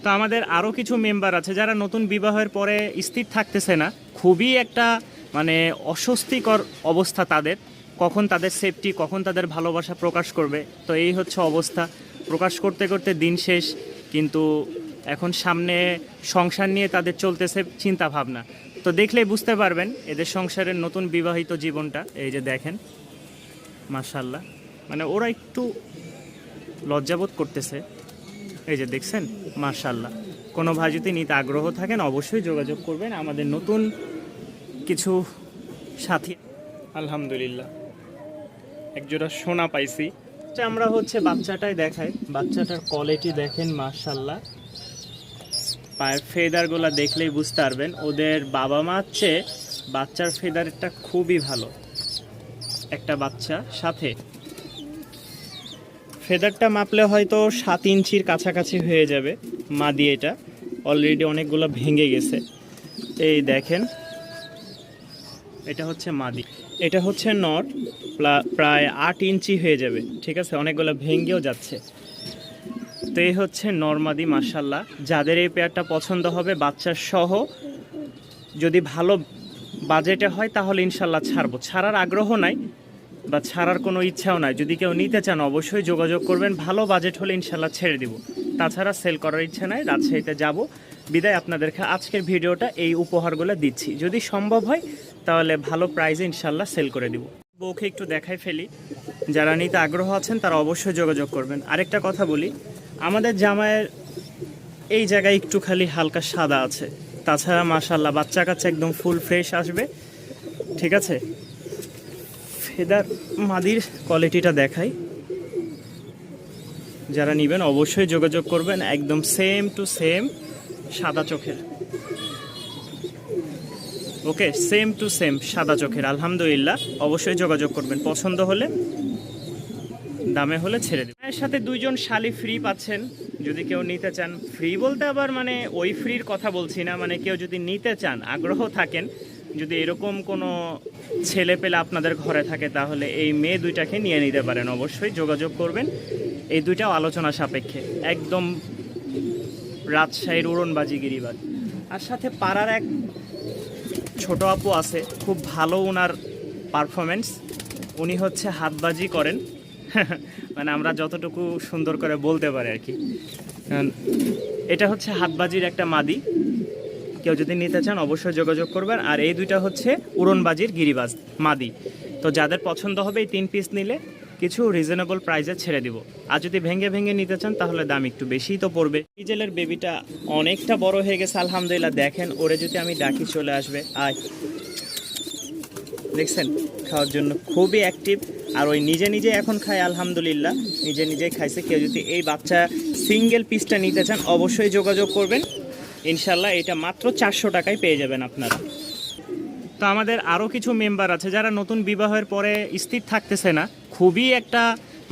তো আমাদের আরও কিছু মেম্বার আছে যারা নতুন বিবাহের পরে স্থির থাকতেছে না, খুবই একটা মানে অস্বস্তিকর অবস্থা তাদের, কখন তাদের সেফটি, কখন তাদের ভালোবাসা প্রকাশ করবে। তো এই হচ্ছে অবস্থা, প্রকাশ করতে করতে দিন শেষ, কিন্তু এখন সামনে সংসার নিয়ে তাদের চলতেছে চিন্তা ভাবনা। তো দেখলেই বুঝতে পারবেন এদের সংসারের নতুন বিবাহিত জীবনটা। এই যে দেখেন মাশাল্লাহ, মানে ওরা একটু লজ্জাবোধ করতেছে। এই যে দেখছেন মাশাল্লাহ। কোনো ভাই যদি নিতে আগ্রহ থাকেন অবশ্যই যোগাযোগ করবেন, আমাদের নতুন কিছু সাথী। আলহামদুলিল্লাহ একজোড়া সোনা পাইছি। আমরা হচ্ছে বাচ্চাটাই দেখাই, বাচ্চাটার কোয়ালিটি দেখেন মাশাল্লাহ। পায়ের ফেদারগুলো দেখলেই বুঝতে পারবেন ওদের বাবা মার চেয়ে বাচ্চার ফেদারটা খুবই ভালো। একটা বাচ্চা সাথে ফেদারটা মাপলে হয়তো 7 ইঞ্চির কাছাকাছি হয়ে যাবে। মাদি এটা অলরেডি অনেকগুলো ভেঙে গেছে। এই দেখেন এটা হচ্ছে মাদি, এটা হচ্ছে নর, প্রায় 8 ইঞ্চি হয়ে যাবে। ঠিক আছে, অনেকগুলো ভেঙেও যাচ্ছে। তো এই হচ্ছে নরমাদি মাশাল্লাহ। যাদের এই পেয়ারটা পছন্দ হবে বাচ্চার সহ, যদি ভালো বাজেটে হয় তাহলে ইনশাল্লাহ ছাড়বো। ছাড়ার আগ্রহ নাই বা ছাড়ার কোনো ইচ্ছাও নাই, যদি কেউ নিতে চান অবশ্যই যোগাযোগ করবেন। ভালো বাজেট হলে ইনশাল্লাহ ছেড়ে দিব, তাছাড়া সেল করার ইচ্ছা নাই। রাজশাহীতে যাব, বিদায় আপনাদেরকে আজকের ভিডিওটা এই উপহারগুলো দিচ্ছি। যদি সম্ভব হয় তাহলে ভালো প্রাইসে ইনশাল্লাহ সেল করে দিব। বউকে একটু দেখাই ফেলি, যারা নিতে আগ্রহ আছেন তারা অবশ্যই যোগাযোগ করবেন। আরেকটা কথা বলি, আমাদের জামায়ের এই জায়গায় একটু খালি হালকা সাদা আছে, তাছাড়া মাশাল্লাহ বাচ্চা কাচ্চা একদম ফুল ফ্রেশ আসবে। ঠিক আছে, ফেদার মাদির কোয়ালিটিটা দেখাই, যারা নেবেন অবশ্যই যোগাযোগ করবেন। একদম সেম টু সেম সাদা চোখের, ওকে, সেম টু সেম সাদা চোখের। আলহামদুলিল্লাহ অবশ্যই যোগাযোগ করবেন, পছন্দ হলে দামে হলে ছেড়ে দেবেন। এর সাথে 2জন শালি ফ্রি পাচ্ছেন যদি কেউ নিতে চান। ফ্রি বলতে আবার মানে ওই ফ্রির কথা বলছি না, মানে কেউ যদি নিতে চান আগ্রহ থাকেন, যদি এরকম কোনো ছেলে পেলে আপনাদের ঘরে থাকে তাহলে এই মেয়ে দুইটাকে নিয়ে নিতে পারেন। অবশ্যই যোগাযোগ করবেন, এই দুইটাও আলোচনা সাপেক্ষে। একদম রাজশাহীর উড়নবাজি গিরিবাজ। আর সাথে পাড়ার এক ছোট আপু আছে, খুব ভালো ওনার পারফরমেন্স, উনি হচ্ছে হাতবাজি করেন মানে আমরা যতটুকু সুন্দর করে বলতে পারি আর কি। এটা হচ্ছে হাতবাজির একটা মাদি, কেউ যদি নিতে চান অবশ্যই যোগাযোগ করবেন। আর এই দুইটা হচ্ছে উড়নবাজির গিরিবাজ মাদি। তো যাদের পছন্দ হবে এই 3 পিস নিলে কিছু রিজনেবল প্রাইসে ছেড়ে দিব। আর যদি ভেঙে ভেঙে নিতে চান তাহলে দাম একটু বেশিই তো পড়বে। ডিজেলের বেবিটা অনেকটা বড় হয়ে গেছে আলহামদুলিল্লাহ। দেখেন ওরে যদি আমি ডাকি চলে আসবে। আয়, দেখছেন খাওয়ার জন্য খুবই অ্যাক্টিভ। আর ওই নিজে নিজে এখন খায় আলহামদুলিল্লাহ, নিজে নিজেই খাইছে। কেউ যদি এই বাচ্চা সিঙ্গেল পিসটা নিতে চান অবশ্যই যোগাযোগ করবেন ইনশাল্লাহ। এটা মাত্র 400 টাকায় পেয়ে যাবেন আপনারা। তো আমাদের আরও কিছু মেম্বার আছে যারা নতুন বিবাহের পরে স্থির থাকতেছে না, খুবই একটা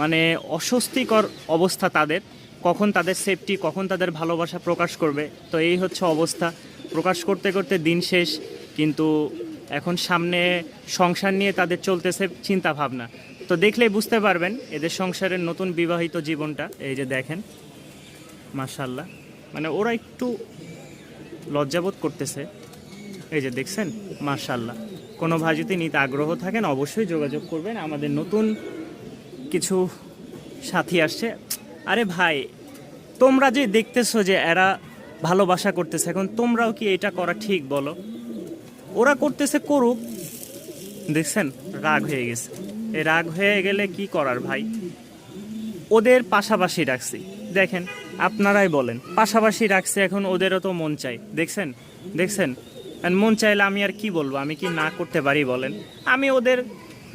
মানে অস্বস্তিকর অবস্থা তাদের, কখন তাদের সেফটি, কখন তাদের ভালোবাসা প্রকাশ করবে। তো এই হচ্ছে অবস্থা, প্রকাশ করতে করতে দিন শেষ, কিন্তু এখন সামনে সংসার নিয়ে তাদের চলতেছে চিন্তা ভাবনা। তো দেখলেই বুঝতে পারবেন এদের সংসারের নতুন বিবাহিত জীবনটা। এই যে দেখেন মাশাল্লাহ, মানে ওরা একটু লজ্জাবোধ করতেছে। এই যে দেখছেন মাশাল্লাহ। কোনো ভাই যদি নিতে আগ্রহ থাকেন অবশ্যই যোগাযোগ করবেন, আমাদের নতুন কিছু সাথী আসছে। আরে ভাই, তোমরা যে দেখতেছো যে এরা ভালোবাসা করতেছে, এখন তোমরাও কি এটা করা ঠিক বলো? ওরা করতেছে, করুক। দেখছেন রাগ হয়ে গেছে। এই রাগ হয়ে গেলে কি করার ভাই, ওদের পাশাপাশি রাখছি। দেখেন আপনারাই বলেন, পাশাপাশি রাখছে, এখন ওদেরও তো মন চাই। দেখছেন দেখছেন মন চাইলে আমি আর কি বলবো, আমি কি না করতে পারি বলেন? আমি ওদের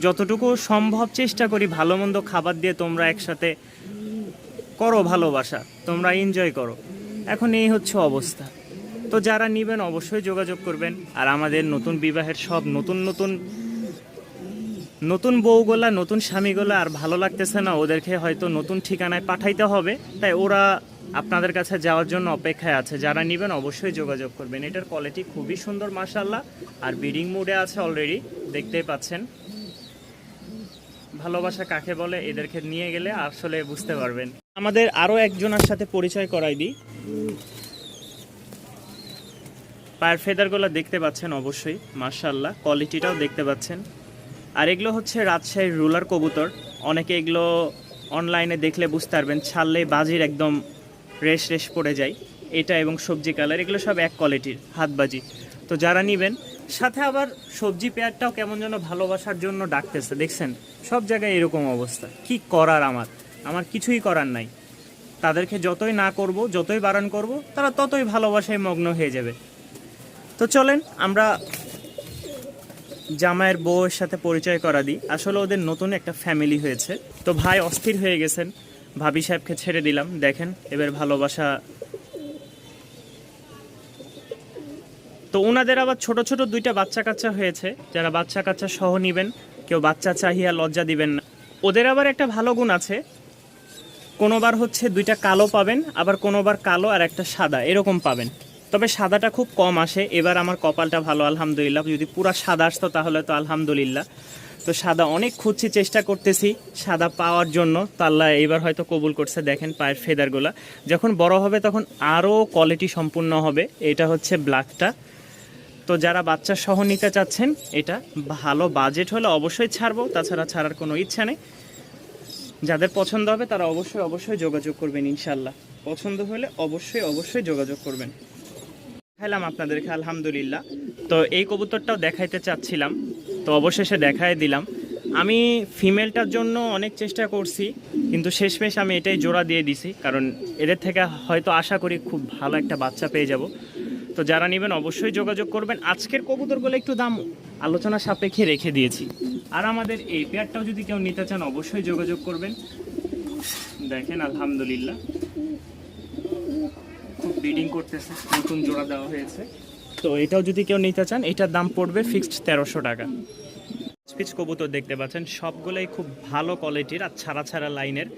যতটুকু সম্ভব চেষ্টা করি ভালো মন্দ খাবার দিয়ে তোমরা একসাথে করো, ভালোবাসা তোমরা এনজয় করো। এখন এই হচ্ছে অবস্থা। তো যারা নেবেন অবশ্যই যোগাযোগ করবেন। আর আমাদের নতুন বিবাহের সব নতুন নতুন নতুন বউগুলা, নতুন স্বামীগুলা আর ভালো লাগতেছে না, ওদেরকে হয়তো নতুন ঠিকানায় পাঠাইতে হবে, তাই ওরা আপনাদের কাছে যাওয়ার জন্য অপেক্ষায় আছে। যারা নেবেন অবশ্যই যোগাযোগ করবেন। এটার কোয়ালিটি খুবই সুন্দর মাশাআল্লাহ, আর ব্রিডিং মুডে আছে অলরেডি, দেখতেই পাচ্ছেন। ভালোবাসা কাকে বলে এদেরকে নিয়ে গেলে আসলে বুঝতে পারবেন। আমাদের আরও একজনের সাথে পরিচয় করাই দিই, পায়ের ফেদারগুলো দেখতে পাচ্ছেন অবশ্যই, মাশাআল্লাহ কোয়ালিটিটাও দেখতে পাচ্ছেন। আর এগুলো হচ্ছে রাজশাহীর রুলার কবুতর। অনেকে এগুলো অনলাইনে দেখলে বুঝতে পারবেন, ছাড়লেই বাজির একদম রেশ রেশ পড়ে যায়। এটা এবং সবজি কালার এগুলো সব এক কোয়ালিটির হাতবাজি। তো যারা নেবেন, সাথে আবার সবজি পেয়ারটাও কেমন যেন ভালোবাসার জন্য ডাকতেছে, দেখছেন সব জায়গায় এরকম অবস্থা। কি করার, আমার কিছুই করার নাই। তাদেরকে যতই না করব, যতই বারণ করব, তারা ততই ভালোবাসায় মগ্ন হয়ে যাবে। তো চলেন আমরা জামাইয়ের বউয়ের সাথে পরিচয় করা দিই। আসলে ওদের নতুন একটা ফ্যামিলি হয়েছে। তো ভাই অস্থির হয়ে গেছেন, ভাবি সাহেবকে ছেড়ে দিলাম। দেখেন এবার ভালোবাসা। তো ওনাদের আবার ছোট ছোট দুইটা বাচ্চা কাচ্চা হয়েছে। যারা বাচ্চা কাচ্চা সহ নেবেন, কেউ বাচ্চা চাহিয়া লজ্জা দিবেন না। ওদের আবার একটা ভালো গুণ আছে, কোনোবার হচ্ছে দুইটা কালো পাবেন, আবার কোনোবার কালো আর একটা সাদা এরকম পাবেন। তবে সাদাটা খুব কম আসে। এবার আমার কপালটা ভালো আলহামদুলিল্লাহ, যদি পুরো সাদা আসতো তাহলে তো আলহামদুলিল্লাহ। তো সাদা অনেক খুঁজছি, চেষ্টা করতেছি সাদা পাওয়ার জন্য। তো আল্লাহ এইবার হয়তো কবুল করছে। দেখেন পায়ের ফেদারগুলো যখন বড় হবে তখন আরও কোয়ালিটি সম্পূর্ণ হবে। এটা হচ্ছে ব্ল্যাকটা। তো যারা বাচ্চা সহ নিতে চাচ্ছেন, এটা ভালো বাজেট হলে অবশ্যই ছাড়বো, তাছাড়া ছাড়ার কোনো ইচ্ছা নেই। যাদের পছন্দ হবে তারা অবশ্যই যোগাযোগ করবেন ইনশাল্লাহ। পছন্দ হলে অবশ্যই যোগাযোগ করবেন। দেখাইলাম আপনাদেরকে আলহামদুলিল্লাহ। তো এই কবুতরটাও দেখাইতে চাচ্ছিলাম, তো অবশেষে দেখাই দিলাম। আমি ফিমেলটার জন্য অনেক চেষ্টা করছি, কিন্তু শেষমেশ আমি এটাই জোড়া দিয়ে দিছি, কারণ এদের থেকে হয়তো আশা করি খুব ভালো একটা বাচ্চা পেয়ে যাব। তো যারা নেবেন অবশ্যই যোগাযোগ করবেন। আজকের কবুতরগুলো একটু দাম আলোচনা সাপেক্ষে রেখে দিয়েছি। আর আমাদের এই পেয়ারটাও যদি কেউ নিতে চান অবশ্যই যোগাযোগ করবেন। দেখেন আলহামদুলিল্লাহ খুব ব্রিডিং করতেছে, নতুন জোড়া দেওয়া হয়েছে। তো এটাও যদি কেউ নিতে চান, এটার দাম পড়বে ফিক্সড 1300 টাকা। পিচ কবুতর দেখতে পাচ্ছেন, সবগুলোই খুব ভালো কোয়ালিটির আর ছাড়া লাইনের।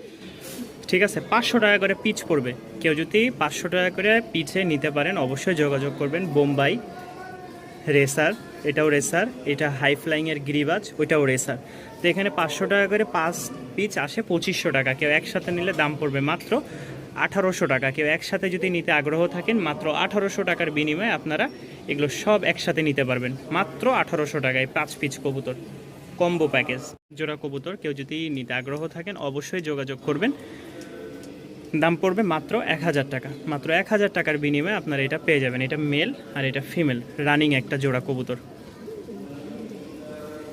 ঠিক আছে, 500 টাকা করে পিচ পড়বে। কেউ যদি 500 টাকা করে পিছে নিতে পারেন অবশ্যই যোগাযোগ করবেন। বোম্বাই রেসার, এটাও রেসার। এটা হাই ফ্লাইংয়ের গিরিবাজ, ওইটাও রেসার। তো এখানে 500 টাকা করে 5 পিচ আসে 2500 টাকা। কেউ একসাথে নিলে দাম পড়বে মাত্র 1800 টাকা। কেউ একসাথে যদি নিতে আগ্রহ থাকেন, মাত্র 1800 টাকার বিনিময়ে আপনারা এগুলো সব একসাথে নিতে পারবেন মাত্র 1800 টাকায়। 5 পিচ কবুতর কম্বো প্যাকেজ জোড়া কবুতর কেউ যদি নিতে আগ্রহ থাকেন অবশ্যই যোগাযোগ করবেন। দাম পড়বে মাত্র 1000 টাকা। মাত্র 1000 টাকার বিনিময়ে আপনারা এটা পেয়ে যাবেন। এটা মেল আর এটা ফিমেল রানিং একটা জোড়া কবুতর।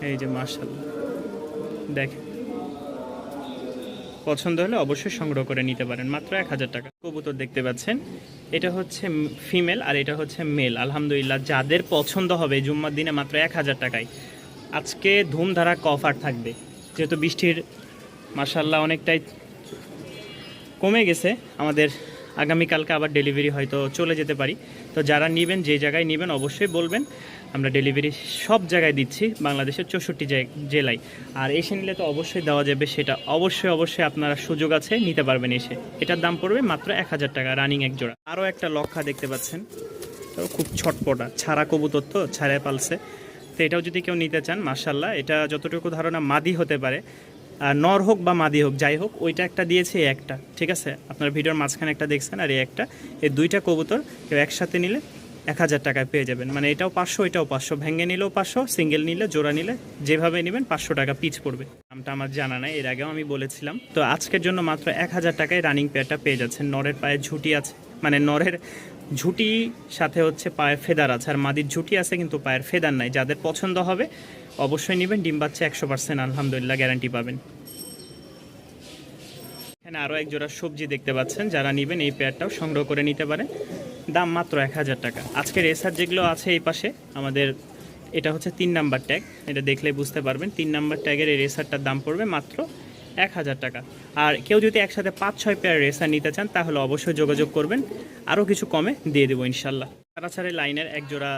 এই যে মাশাআল্লাহ, দেখেন পছন্দ হলে অবশ্যই সংগ্রহ করে নিতে পারেন মাত্র 1000 টাকা। কবুতর দেখতে পাচ্ছেন, এটা হচ্ছে ফিমেল আর এটা হচ্ছে মেল। আলহামদুলিল্লাহ যাদের পছন্দ হবে জুম্মার দিনে মাত্র 1000 টাকায়। আজকে ধুমধারাক অফার থাকবে, যেহেতু বৃষ্টির মাশাআল্লাহ অনেকটাই কমে গেছে। আমাদের আগামীকালকে আবার ডেলিভারি হয়তো চলে যেতে পারি। তো যারা নেবেন, যে জায়গায় নেবেন অবশ্যই বলবেন। আমরা ডেলিভারি সব জায়গায় দিচ্ছি, বাংলাদেশের 64 জেলায়। আর এসে নিলে তো অবশ্যই দেওয়া যাবে, সেটা অবশ্যই আপনারা সুযোগ আছে, নিতে পারবেন এসে। এটার দাম পড়বে মাত্র 1000 টাকা রানিং এক জোড়া। আরও একটা লক্ষা দেখতে পাচ্ছেন, তো খুব ছটপটা ছাড়া কবুতর, তো ছাড়ায় পালছে। তো এটাও যদি কেউ নিতে চান মাশাআল্লাহ, এটা যতটুকু ধারণা মাদি হতে পারে, নর হোক বা মাদি হোক যাই হোক, ওইটা একটা দিয়েছে একটা। ঠিক আছে, আপনার ভিডিওর মাঝখানে একটা দেখছেন আর এই একটা, এই দুইটা কবুতর কেউ একসাথে নিলে 1000 টাকায় পেয়ে যাবেন। মানে এটাও 500, এটাও 500, ভেঙে নিলেও 500, সিঙ্গেল নিলে জোড়া নিলে যেভাবে নেবেন 500 টাকা পিচ পড়বে। দামটা আমার জানা নাই, এর আগেও আমি বলেছিলাম। তো আজকের জন্য মাত্র 1000 টাকায় রানিং পেয়ারটা পেয়ে যাচ্ছেন। নরের পায়ে ঝুটি আছে, মানে নরের ঝুটি সাথে হচ্ছে পায়ের ফেদার আছে, আর মাদির ঝুটি আছে কিন্তু পায়ের ফেদার নাই। যাদের পছন্দ হবে অবশ্যই নেবেন। ডিম বাচ্চা 100% আলহামদুলিল্লাহ গ্যারান্টি পাবেন। এখানে আরও এক জোড়া সবজি দেখতে পাচ্ছেন, যারা নেবেন এই পেয়ারটাও সংগ্রহ করে নিতে পারেন। দাম মাত্র 1000 টাকা। আজকে রেসার যেগুলো আছে এই পাশে আমাদের, এটা হচ্ছে 3 নাম্বার ট্যাগ, এটা দেখলে বুঝতে পারবেন। 3 নাম্বার ট্যাগের এই রেসারটার দাম পড়বে মাত্র 1000 টাকা। আর কেউ যদি একসাথে 5-6 পেয়ার রেসার নিতে চান তাহলে অবশ্যই যোগাযোগ করবেন, আরও কিছু কমে দিয়ে দেবো ইনশাল্লাহ। তাছাড়া লাইনের এক জোড়া